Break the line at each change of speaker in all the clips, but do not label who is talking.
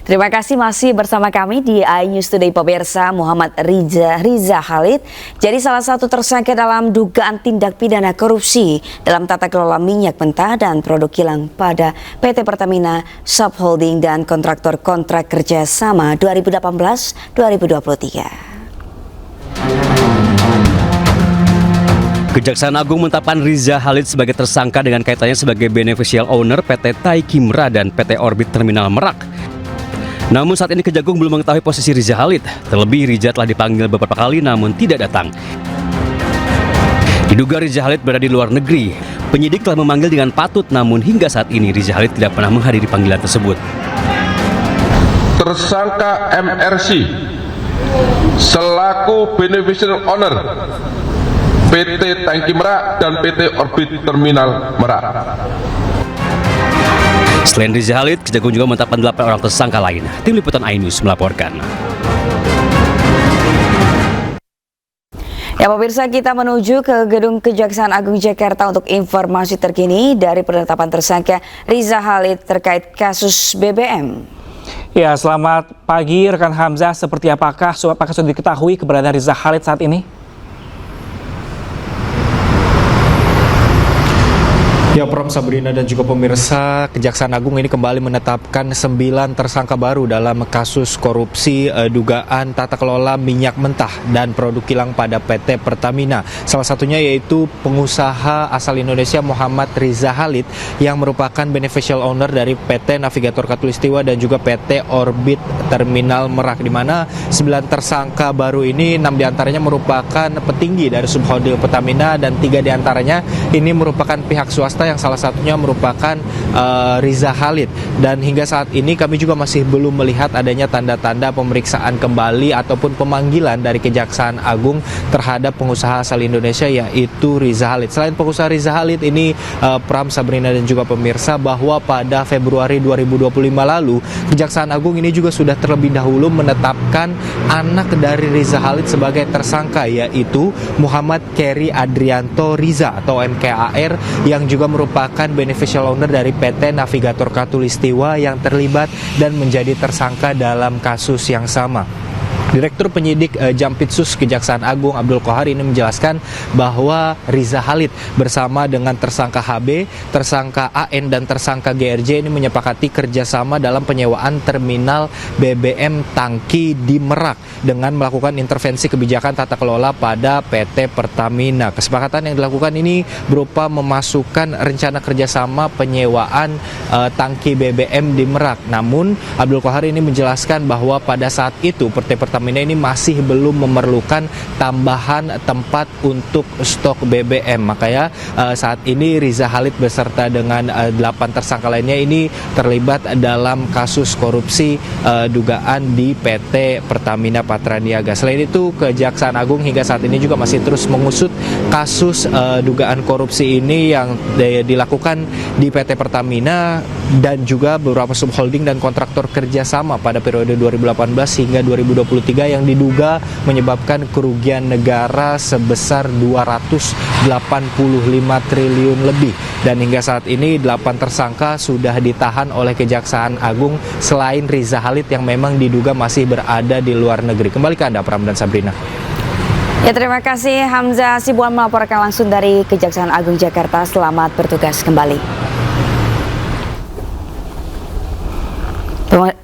Terima kasih masih bersama kami di iNews Today pemirsa. Muhammad Riza Khalid jadi salah satu tersangka dalam dugaan tindak pidana korupsi dalam tata kelola minyak mentah dan produk kilang pada PT Pertamina Subholding dan kontraktor kontrak kerja sama 2018-2023.
Kejaksaan Agung menetapkan Riza Khalid sebagai tersangka dengan kaitannya sebagai beneficial owner PT Thai Kimra dan PT Orbit Terminal Merak. Namun saat ini Kejagung belum mengetahui posisi Riza Khalid. Terlebih Riza telah dipanggil beberapa kali namun tidak datang. Diduga Riza Khalid berada di luar negeri. Penyidik telah memanggil dengan patut namun hingga saat ini Riza Khalid tidak pernah menghadiri panggilan tersebut.
Tersangka MRC selaku beneficial owner PT Tangki Merak dan PT Orbit Terminal Merak.
Selain Riza Khalid, Kejagung juga menetapkan 8 orang tersangka lain. Tim Liputan iNews melaporkan.
Ya pemirsa, kita menuju ke Gedung Kejaksaan Agung Jakarta untuk informasi terkini dari penetapan tersangka Riza Khalid terkait kasus BBM.
Ya, selamat pagi rekan Hamzah. Apakah sudah diketahui keberadaan Riza Khalid saat ini?
Ya, Pram, Sabrina dan juga pemirsa, Kejaksaan Agung ini kembali menetapkan 9 tersangka baru dalam kasus korupsi dugaan tata kelola minyak mentah dan produk kilang pada PT Pertamina. Salah satunya yaitu pengusaha asal Indonesia Muhammad Riza Khalid yang merupakan beneficial owner dari PT Navigator Katulistiwa dan juga PT Orbit Terminal Merak, di mana 9 tersangka baru ini 6 diantaranya merupakan petinggi dari subholding Pertamina dan 3 diantaranya ini merupakan pihak swasta yang salah satunya merupakan Riza Khalid. Dan hingga saat ini kami juga masih belum melihat adanya tanda-tanda pemeriksaan kembali ataupun pemanggilan dari Kejaksaan Agung terhadap pengusaha asal Indonesia yaitu Riza Khalid. Selain pengusaha Riza Khalid ini, Pram, Sabrina dan juga pemirsa, bahwa pada Februari 2025 lalu Kejaksaan Agung ini juga sudah terlebih dahulu menetapkan anak dari Riza Khalid sebagai tersangka, yaitu Muhammad Keri Adrianto Riza atau MKAR yang juga merupakan beneficial owner dari PT Navigator Katulistiwa yang terlibat dan menjadi tersangka dalam kasus yang sama. Direktur Penyidik Jampitsus Kejaksaan Agung Abdul Qohar ini menjelaskan bahwa Riza Khalid bersama dengan tersangka HB, tersangka AN dan tersangka GRJ ini menyepakati kerjasama dalam penyewaan terminal BBM tangki di Merak dengan melakukan intervensi kebijakan tata kelola pada PT Pertamina. Kesepakatan yang dilakukan ini berupa memasukkan rencana kerjasama penyewaan tangki BBM di Merak. Namun Abdul Qohar ini menjelaskan bahwa pada saat itu PT Pertamina ini masih belum memerlukan tambahan tempat untuk stok BBM. Makanya saat ini Riza Khalid beserta dengan 8 tersangka lainnya ini terlibat dalam kasus korupsi dugaan di PT Pertamina Patraniaga. Selain itu, Kejaksaan Agung hingga saat ini juga masih terus mengusut kasus dugaan korupsi ini yang dilakukan di PT Pertamina dan juga beberapa subholding dan kontraktor kerjasama pada periode 2018 hingga 2023 yang diduga menyebabkan kerugian negara sebesar 285 triliun lebih. Dan hingga saat ini 8 tersangka sudah ditahan oleh Kejaksaan Agung selain Riza Khalid yang memang diduga masih berada di luar negeri. Kembali ke Anda, Pram dan Sabrina.
Ya, terima kasih Hamzah Sibuan melaporkan langsung dari Kejaksaan Agung Jakarta. Selamat bertugas kembali.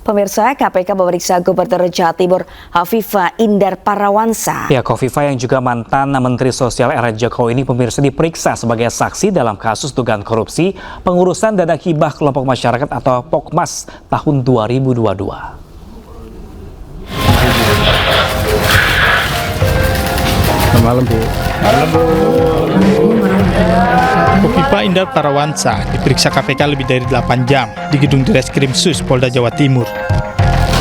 Pemirsa, KPK memeriksa Gubernur Jawa Timur Hovifah Indar Parawansa.
Ya, Hovifah yang juga mantan Menteri Sosial era Jokowi ini pemirsa diperiksa sebagai saksi dalam kasus dugaan korupsi pengurusan dana hibah kelompok masyarakat atau POKMAS tahun 2022.
Malam Bu. Hovifah Indar Parawansa diperiksa KPK lebih dari 8 jam di gedung Direskrim Sus Polda Jawa Timur.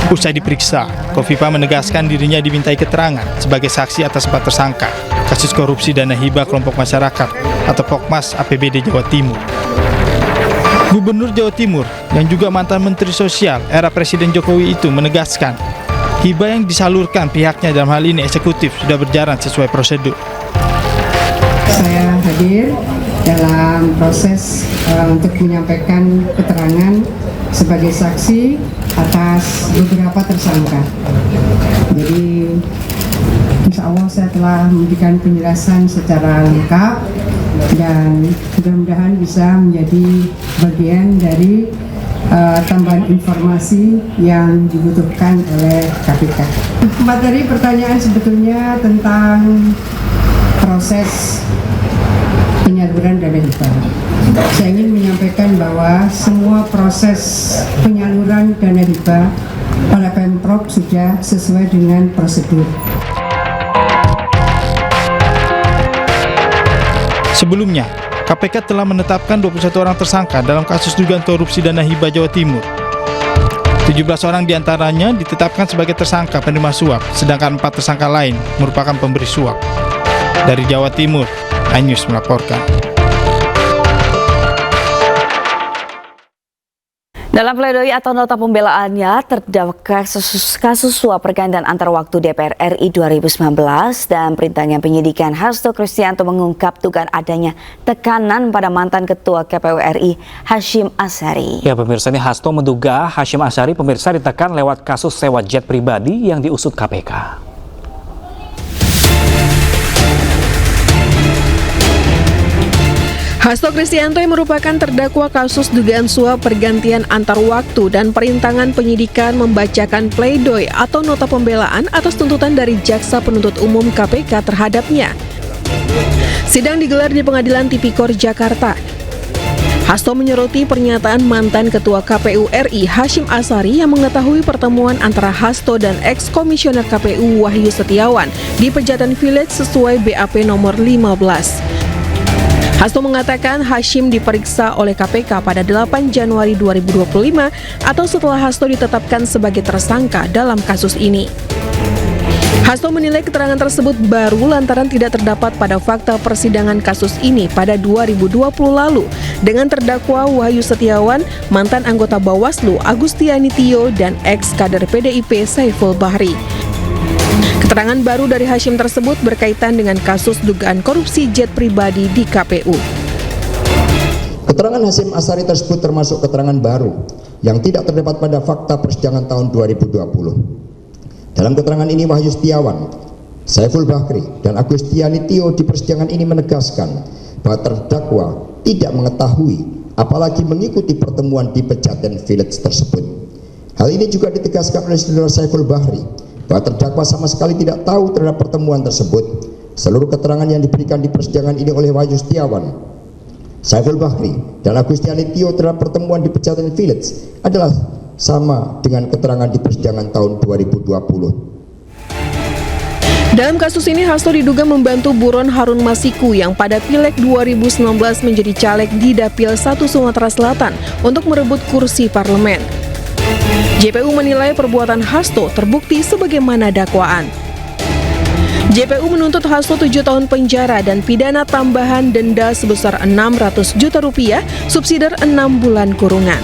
Usai diperiksa, Hovifah menegaskan dirinya dimintai keterangan sebagai saksi atas 4 tersangka kasus korupsi dana hibah kelompok masyarakat atau POKMAS APBD Jawa Timur. Gubernur Jawa Timur yang juga mantan Menteri Sosial era Presiden Jokowi itu menegaskan hibah yang disalurkan pihaknya dalam hal ini eksekutif sudah berjalan sesuai prosedur.
Saya hadir dalam proses untuk menyampaikan keterangan sebagai saksi atas beberapa tersangka. Jadi insya Allah saya telah memberikan penjelasan secara lengkap dan mudah-mudahan bisa menjadi bagian dari tambahan informasi yang dibutuhkan oleh KPK. Materi pertanyaan sebetulnya tentang proses penyaluran dana hibah. Saya ingin menyampaikan bahwa semua proses penyaluran dana hibah oleh Pemprov sudah sesuai dengan prosedur.
Sebelumnya, KPK telah menetapkan 21 orang tersangka dalam kasus dugaan korupsi dana hibah Jawa Timur. 17 orang diantaranya ditetapkan sebagai tersangka penerima suap, sedangkan 4 tersangka lain merupakan pemberi suap. Dari Jawa Timur, iNews melaporkan.
Dalam pledoi atau nota pembelaannya, terdakwa kasus suap pergantian antar waktu DPR RI 2019 dan perintahnya penyidikan Hasto Kristianto mengungkap dugaan adanya tekanan pada mantan Ketua KPU RI Hashim Asyari.
Ya pemirsa, ini Hasto menduga Hashim Asyari pemirsa ditekan lewat kasus sewa jet pribadi yang diusut KPK.
Hasto Kristianto yang merupakan terdakwa kasus dugaan suap pergantian antar waktu dan perintangan penyidikan membacakan pledoi atau nota pembelaan atas tuntutan dari Jaksa Penuntut Umum KPK terhadapnya. Sidang digelar di Pengadilan Tipikor Jakarta. Hasto menyoroti pernyataan mantan Ketua KPU RI Hashim Asyari yang mengetahui pertemuan antara Hasto dan ex-komisioner KPU Wahyu Setiawan di Pejaten Village sesuai BAP nomor 15. Hasto mengatakan Hashim diperiksa oleh KPK pada 8 Januari 2025 atau setelah Hasto ditetapkan sebagai tersangka dalam kasus ini. Hasto menilai keterangan tersebut baru lantaran tidak terdapat pada fakta persidangan kasus ini pada 2020 lalu dengan terdakwa Wahyu Setiawan, mantan anggota Bawaslu Agustiani Tio, dan ex-kader PDIP Saiful Bahri. Keterangan baru dari Hashim tersebut berkaitan dengan kasus dugaan korupsi jet pribadi di KPU.
Keterangan Hashim Asyari tersebut termasuk keterangan baru yang tidak terdapat pada fakta persidangan tahun 2020. Dalam keterangan ini Wahyu Setiawan, Saiful Bahri, dan Agustiani Tio di persidangan ini menegaskan bahwa terdakwa tidak mengetahui apalagi mengikuti pertemuan di Pejaten Village tersebut. Hal ini juga ditegaskan oleh saudara Saiful Bahri bahwa terdakwa sama sekali tidak tahu terhadap pertemuan tersebut. Seluruh keterangan yang diberikan di persidangan ini oleh Wahyu Setiawan, Saiful Bahri, dan Agustiani Tio terhadap pertemuan di Pejaten Village adalah sama dengan keterangan di persidangan tahun 2020.
Dalam kasus ini, Hasto diduga membantu buron Harun Masiku yang pada Pileg 2019 menjadi caleg di Dapil 1 Sumatera Selatan untuk merebut kursi parlemen. JPU menilai perbuatan Hasto terbukti sebagaimana dakwaan. JPU menuntut Hasto 7 tahun penjara dan pidana tambahan denda sebesar 600 juta rupiah, subsidiar 6 bulan kurungan.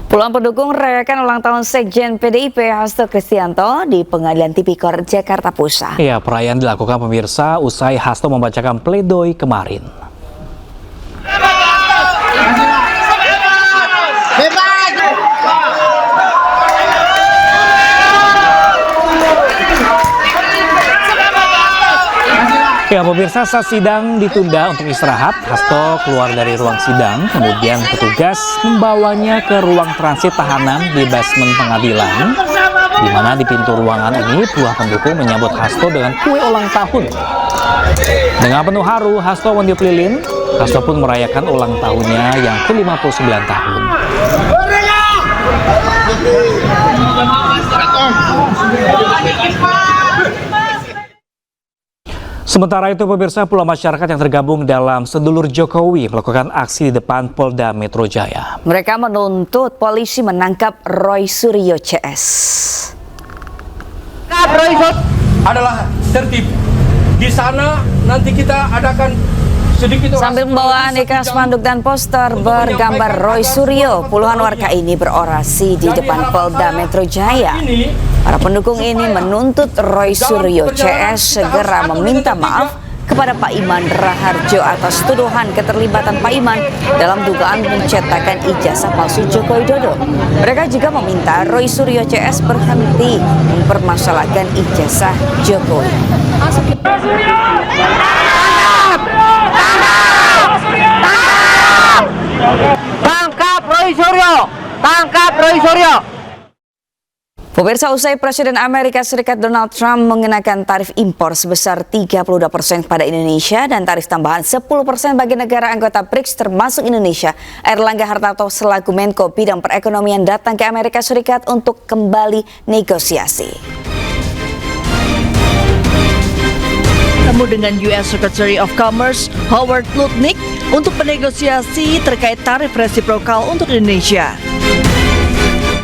Puluhan pendukung merayakan ulang tahun Sekjen PDIP Hasto Kristianto di Pengadilan Tipikor Jakarta Pusat.
Ya, perayaan dilakukan pemirsa usai Hasto membacakan pledoi kemarin. Ya pemirsa, saat sidang ditunda untuk istirahat, Hasto keluar dari ruang sidang, kemudian petugas membawanya ke ruang transit tahanan di basement pengadilan, di mana di pintu ruangan ini puluhan pendukung menyambut Hasto dengan kue ulang tahun. Dengan penuh haru, Hasto meniup lilin. Hasto pun merayakan ulang tahunnya yang ke-59 tahun. Sementara itu pemirsa, puluhan masyarakat yang tergabung dalam Sedulur Jokowi melakukan aksi di depan Polda Metro Jaya.
Mereka menuntut polisi menangkap Roy Suryo CS.
Adalah tertib. Di sana nanti kita adakan sedikit
sambil membawa aneka spanduk dan poster bergambar Roy Suryo, puluhan warga ini berorasi di depan Polda Metro Jaya. Para pendukung ini menuntut Roy Suryo CS segera meminta maaf kepada Pak Iman Raharjo atas tuduhan keterlibatan Pak Iman dalam dugaan pencetakan ijazah palsu Joko Widodo. Mereka juga meminta Roy Suryo CS berhenti mempermasalahkan ijazah Jokowi.
Tangkap Roy Suryo! Tangkap Roy Suryo!
Pemirsa, usai Presiden Amerika Serikat Donald Trump mengenakan tarif impor sebesar 32% pada Indonesia dan tarif tambahan 10% bagi negara anggota BRICS termasuk Indonesia, Airlangga Hartarto selaku Menko Bidang Perekonomian datang ke Amerika Serikat untuk kembali negosiasi.
Bertemu dengan US Secretary of Commerce Howard Lutnick untuk bernegosiasi terkait tarif resiprokal untuk Indonesia.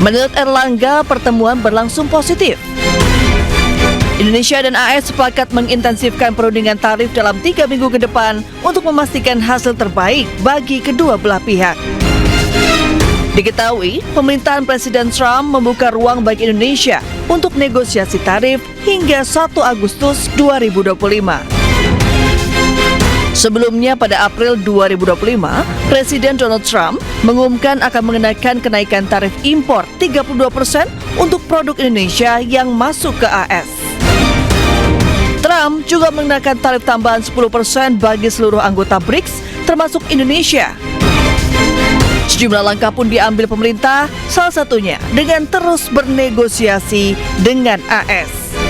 Menurut Airlangga, pertemuan berlangsung positif. Indonesia dan AS sepakat mengintensifkan perundingan tarif dalam 3 minggu ke depan untuk memastikan hasil terbaik bagi kedua belah pihak. Diketahui, pemerintahan Presiden Trump membuka ruang bagi Indonesia untuk negosiasi tarif hingga 1 Agustus 2025. Sebelumnya pada April 2025, Presiden Donald Trump mengumumkan akan mengenakan kenaikan tarif impor 32% untuk produk Indonesia yang masuk ke AS. Trump juga mengenakan tarif tambahan 10% bagi seluruh anggota BRICS termasuk Indonesia. Sejumlah langkah pun diambil pemerintah, salah satunya dengan terus bernegosiasi dengan AS.